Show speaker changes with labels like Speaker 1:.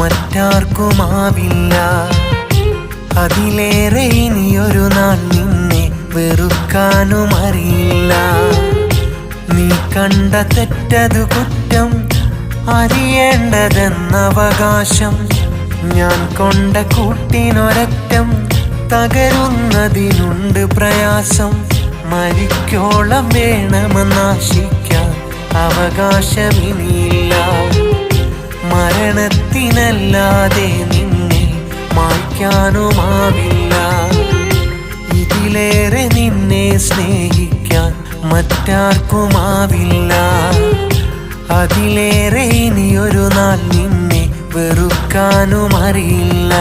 Speaker 1: മറ്റാർക്കുമാവില്ല. അതിലേറെ ഇനിയൊരു നാൾ നിന്നെ വെറുക്കാനും അറിയില്ല. നീ കണ്ട തെറ്റതു കുറ്റം, അറിയേണ്ടതെന്നവകാശം. ഞാൻ കൊണ്ട കൂട്ടിനൊരറ്റം, തകരുന്നതിനുണ്ട് പ്രയാസം. മരിക്കോളം വേണമെന്നാശിക്കാൻ അവകാശമിനിയില്ല. മരണത്തിനല്ലാതെ നിന്നെ മായ്ക്കാനുമാവില്ല. ഇതിലേറെ നിന്നെ സ്നേഹിക്കാൻ മറ്റാർക്കുമാവില്ല. അതിലേറെ ഇനിയൊരു നാൾ നിന്നെ വെറുക്കാനും അറിയില്ല.